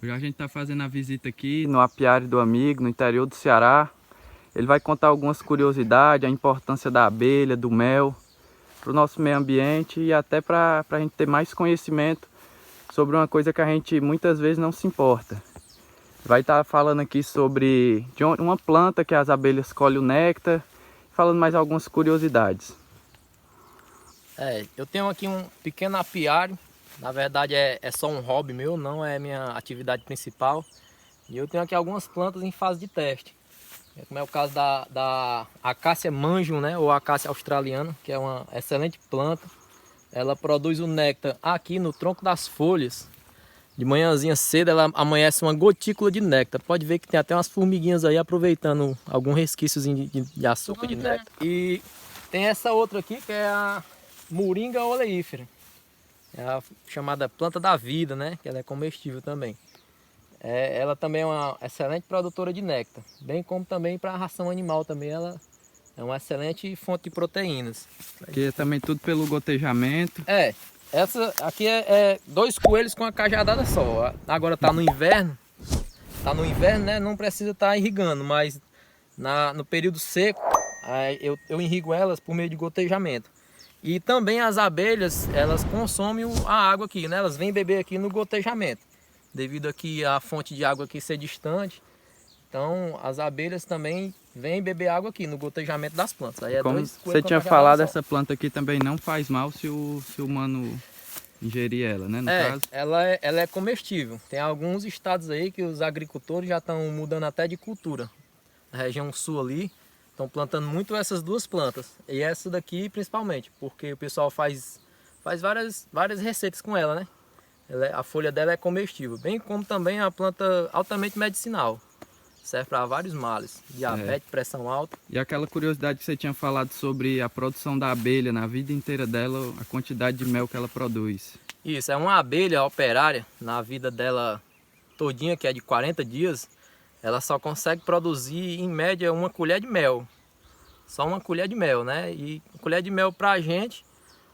Hoje a gente está fazendo a visita aqui no apiário do amigo, no interior do Ceará. Ele vai contar algumas curiosidades, a importância da abelha, do mel, para o nosso meio ambiente e até para a gente ter mais conhecimento sobre uma coisa que a gente muitas vezes não se importa. Vai estar falando aqui sobre uma planta que as abelhas colhem o néctar, falando mais algumas curiosidades. Eu tenho aqui um pequeno apiário. Na verdade é só um hobby meu, não é minha atividade principal. E eu tenho aqui algumas plantas em fase de teste. Como é o caso da acácia manjum, né, ou acácia australiana, que é uma excelente planta. Ela produz o néctar aqui no tronco das folhas. De manhãzinha cedo ela amanhece uma gotícula de néctar. Pode ver que tem até umas formiguinhas aí aproveitando algum resquíciozinho de açúcar de néctar. E tem essa outra aqui que é a moringa oleífera. É a chamada planta da vida, né? Que ela é comestível também. Ela também é uma excelente produtora de néctar, bem como também para a ração animal também ela é uma excelente fonte de proteínas. Aqui é também tudo pelo gotejamento. Essa aqui é dois coelhos com uma cajadada só. Agora tá no inverno, né? Não precisa estar irrigando, mas no período seco eu irrigo elas por meio de gotejamento. E também as abelhas, elas consomem a água aqui, né? Elas vêm beber aqui no gotejamento. Devido aqui a fonte de água aqui ser distante, então as abelhas também vêm beber água aqui no gotejamento das plantas. Aí Como dois você coelhos com tinha cajadada falado, só. essa planta aqui também não faz mal se o humano ingerir ela, né? No caso. Ela é comestível. Tem alguns estados aí que os agricultores já estão mudando até de cultura. Na região sul ali, estão plantando muito essas duas plantas. E essa daqui principalmente, porque o pessoal faz várias receitas com ela, né? A folha dela é comestível, bem como também a planta altamente medicinal. Serve para vários males, diabetes, pressão alta. E aquela curiosidade que você tinha falado sobre a produção da abelha na vida inteira dela, a quantidade de mel que ela produz. Isso, é uma abelha operária, na vida dela todinha, que é de 40 dias, ela só consegue produzir em média uma colher de mel. Só uma colher de mel, né? E colher de mel pra gente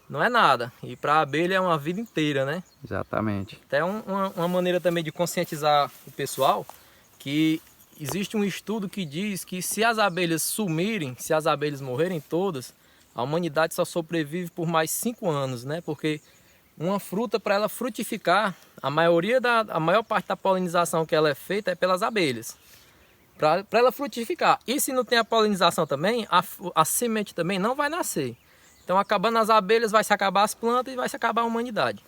não é nada. E pra abelha é uma vida inteira, né? Exatamente. Até uma maneira também de conscientizar o pessoal que existe um estudo que diz que se as abelhas sumirem, se as abelhas morrerem todas, a humanidade só sobrevive por mais 5 anos, né? Porque uma fruta, para ela frutificar, a maior parte da polinização que ela é feita é pelas abelhas. Para ela frutificar. E se não tem a polinização também, a semente também não vai nascer. Então, acabando as abelhas, vai se acabar as plantas e vai se acabar a humanidade.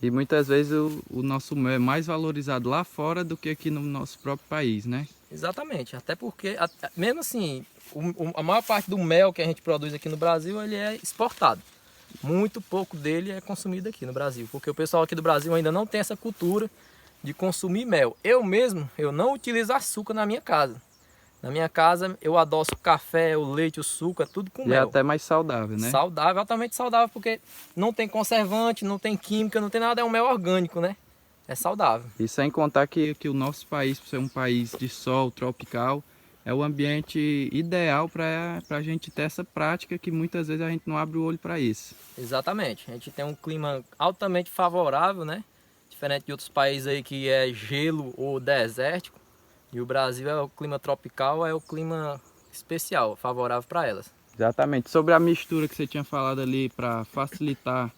E muitas vezes o nosso mel é mais valorizado lá fora do que aqui no nosso próprio país, né? Exatamente, até porque, mesmo assim, a maior parte do mel que a gente produz aqui no Brasil, ele é exportado. Muito pouco dele é consumido aqui no Brasil, porque o pessoal aqui do Brasil ainda não tem essa cultura de consumir mel. Eu mesmo, eu não utilizo açúcar na minha casa. Na minha casa eu adoço o café, o leite, o suco, é tudo com E é mel. até mais saudável, né? Saudável, altamente saudável, porque não tem conservante, não tem química, não tem nada, é um mel orgânico, né? É saudável. E sem contar que o nosso país, por ser um país de sol tropical, é o ambiente ideal para a gente ter essa prática que muitas vezes a gente não abre o olho para isso. Exatamente, a gente tem um clima altamente favorável, né? Diferente de outros países aí que é gelo ou desértico. E o Brasil é o clima tropical, é o clima especial, favorável para elas. Exatamente. Sobre a mistura que você tinha falado ali para facilitar,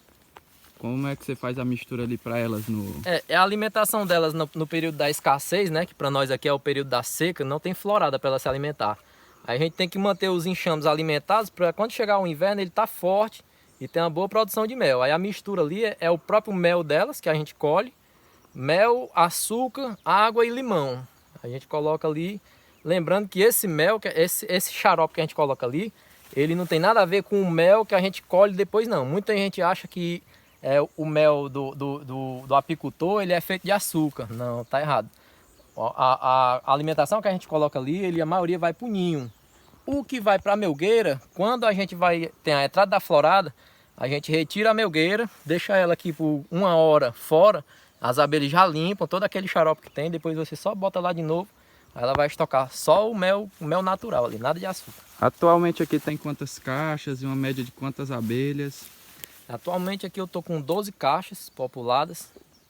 como é que você faz a mistura ali para elas no... A alimentação delas no período da escassez, né? Que para nós aqui é o período da seca, não tem florada para ela se alimentar. Aí a gente tem que manter os enxames alimentados para quando chegar o inverno ele tá forte e tem uma boa produção de mel. Aí a mistura ali é o próprio mel delas que a gente colhe, mel, açúcar, água e limão. A gente coloca ali, lembrando que esse mel, esse xarope que a gente coloca ali, ele não tem nada a ver com o mel que a gente colhe depois não. Muita gente acha que o mel do apicultor ele é feito de açúcar. Não, tá errado. A alimentação que a gente coloca ali, a maioria vai para o ninho. O que vai para a melgueira, quando a gente tem a entrada da florada, a gente retira a melgueira, deixa ela aqui por 1 hora fora, as abelhas já limpam todo aquele xarope que tem, depois você só bota lá de novo, aí ela vai estocar só o mel natural ali, nada de açúcar. Atualmente aqui tem quantas caixas e uma média de quantas abelhas? Atualmente aqui eu tô com 12 caixas populadas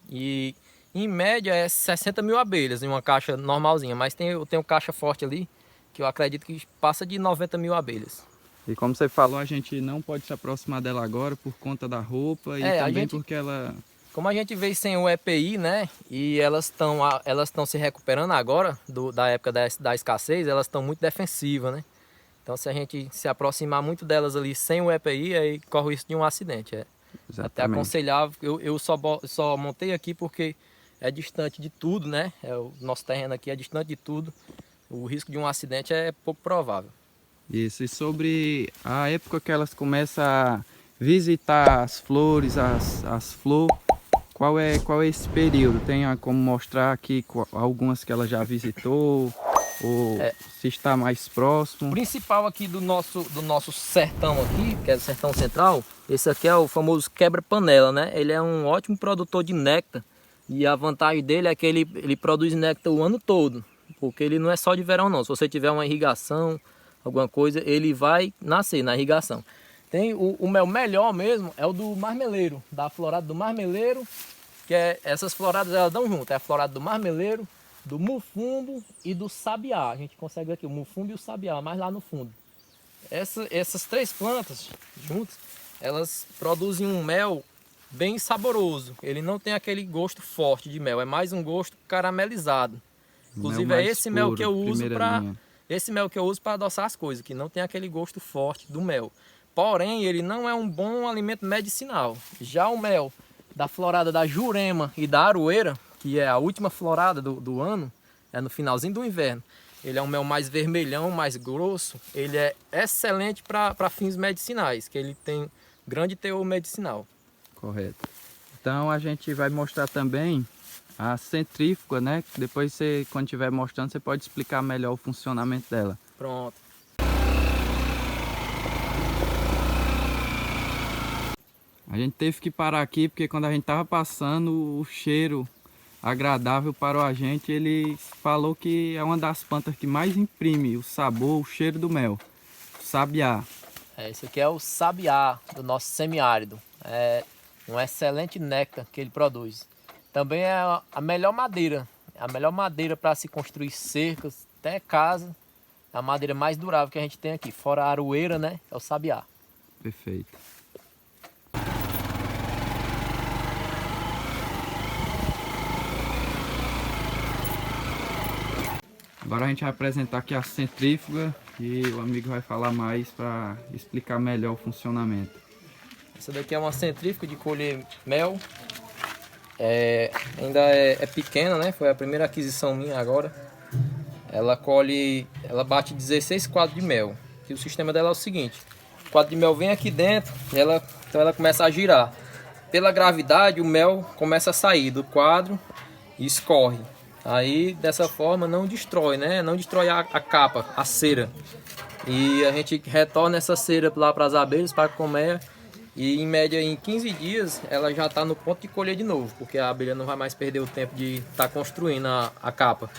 e Em média é 60 mil abelhas em uma caixa normalzinha, mas eu tenho caixa forte ali, que eu acredito que passa de 90 mil abelhas. E como você falou, a gente não pode se aproximar dela agora por conta da roupa e também porque ela... Como a gente veio sem o EPI, né, e elas estão se recuperando agora da época da escassez, elas estão muito defensivas, né? Então se a gente se aproximar muito delas ali sem o EPI, aí corre o risco de um acidente. Exatamente. Até aconselhável, eu só montei aqui porque é distante de tudo, né? O nosso terreno aqui é distante de tudo. O risco de um acidente é pouco provável. Isso, e sobre a época que elas começam a visitar as flores, as flores, qual é esse período? Tem como mostrar aqui algumas que ela já visitou, ou se está mais próximo? O principal aqui do nosso sertão aqui, que é o sertão central, esse aqui é o famoso quebra-panela, né? Ele é um ótimo produtor de néctar e a vantagem dele é que ele produz néctar o ano todo, porque ele não é só de verão não. Se você tiver uma irrigação, alguma coisa, ele vai nascer na irrigação. Tem o mel melhor mesmo, é o do marmeleiro, da florada do marmeleiro, que essas floradas elas dão junto, é a florada do marmeleiro, do mufumbo e do sabiá. A gente consegue ver aqui o mufumbo e o sabiá, mais lá no fundo. Essas três plantas juntas, elas produzem um mel bem saboroso. Ele não tem aquele gosto forte de mel, é mais um gosto caramelizado. Inclusive é esse mel que eu uso para adoçar as coisas, que não tem aquele gosto forte do mel. Porém, ele não é um bom alimento medicinal. Já o mel da florada da jurema e da aroeira, que é a última florada do ano, é no finalzinho do inverno. Ele é um mel mais vermelhão, mais grosso. Ele é excelente para fins medicinais, que ele tem grande teor medicinal. Correto. Então a gente vai mostrar também a centrífuga, né? Depois você, quando estiver mostrando, você pode explicar melhor o funcionamento dela. Pronto. A gente teve que parar aqui porque quando a gente estava passando, o cheiro agradável parou a gente. Ele falou que é uma das plantas que mais imprime o sabor, o cheiro do mel. O sabiá. Esse aqui é o sabiá do nosso semiárido. É um excelente néctar que ele produz. Também é a melhor madeira. A melhor madeira para se construir cercas, até casa. É a madeira mais durável que a gente tem aqui. Fora a aroeira, né? É o sabiá. Perfeito. Agora a gente vai apresentar aqui a centrífuga e o amigo vai falar mais para explicar melhor o funcionamento. Essa daqui é uma centrífuga de colher mel. Ainda é pequena, né? Foi a primeira aquisição minha agora. Ela bate 16 quadros de mel. E o sistema dela é o seguinte: o quadro de mel vem aqui dentro, então ela começa a girar. Pela gravidade, o mel começa a sair do quadro e escorre. Aí dessa forma não destrói, né? Não destrói a capa, a cera. E a gente retorna essa cera lá para as abelhas, para a colmeia. E em média em 15 dias ela já está no ponto de colher de novo, porque a abelha não vai mais perder o tempo de estar construindo a capa.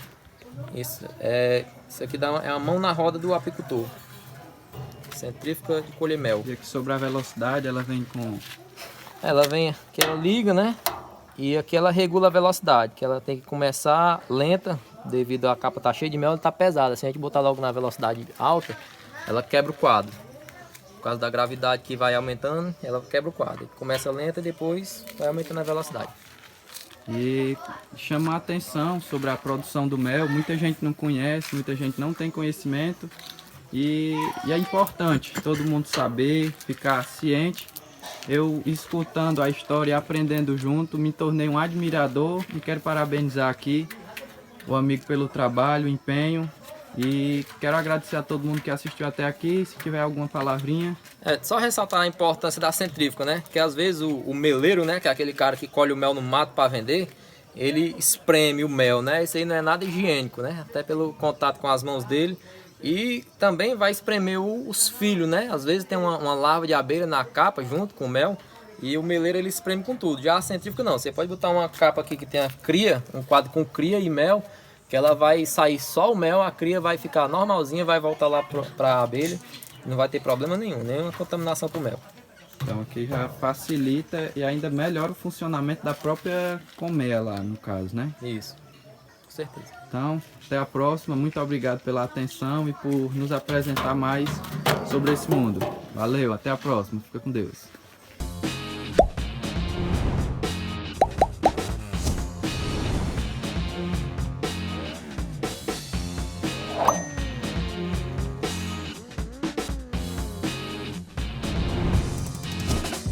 Isso aqui é a mão na roda do apicultor. Centrífuga de colher mel. E aqui sobre a velocidade ela vem com... Ela vem, aqui ela liga, né? E aqui ela regula a velocidade, que ela tem que começar lenta, devido à capa estar cheia de mel, ela está pesada. Se a gente botar logo na velocidade alta, ela quebra o quadro. Por causa da gravidade que vai aumentando, ela quebra o quadro. Começa lenta e depois vai aumentando a velocidade. E chamar a atenção sobre a produção do mel, muita gente não conhece, muita gente não tem conhecimento. E é importante todo mundo saber, ficar ciente. Eu, escutando a história e aprendendo junto, me tornei um admirador e quero parabenizar aqui o amigo pelo trabalho, o empenho. E quero agradecer a todo mundo que assistiu até aqui. Se tiver alguma palavrinha. Só ressaltar a importância da centrífuga, né? Que às vezes o meleiro, né? Que é aquele cara que colhe o mel no mato para vender, ele espreme o mel, né? Isso aí não é nada higiênico, né? Até pelo contato com as mãos dele. E também vai espremer os filhos, né? Às vezes tem uma larva de abelha na capa junto com o mel. E o meleiro ele espreme com tudo. Já a centrífuga não. Você pode botar uma capa aqui que tem a cria, um quadro com cria e mel, que ela vai sair só o mel, a cria vai ficar normalzinha, vai voltar lá para a abelha. Não vai ter problema nenhum, nenhuma contaminação com o mel. Então aqui já facilita e ainda melhora o funcionamento da própria colmeia lá, no caso, né? Isso, com certeza. Então, até a próxima. Muito obrigado pela atenção e por nos apresentar mais sobre esse mundo. Valeu, até a próxima. Fica com Deus.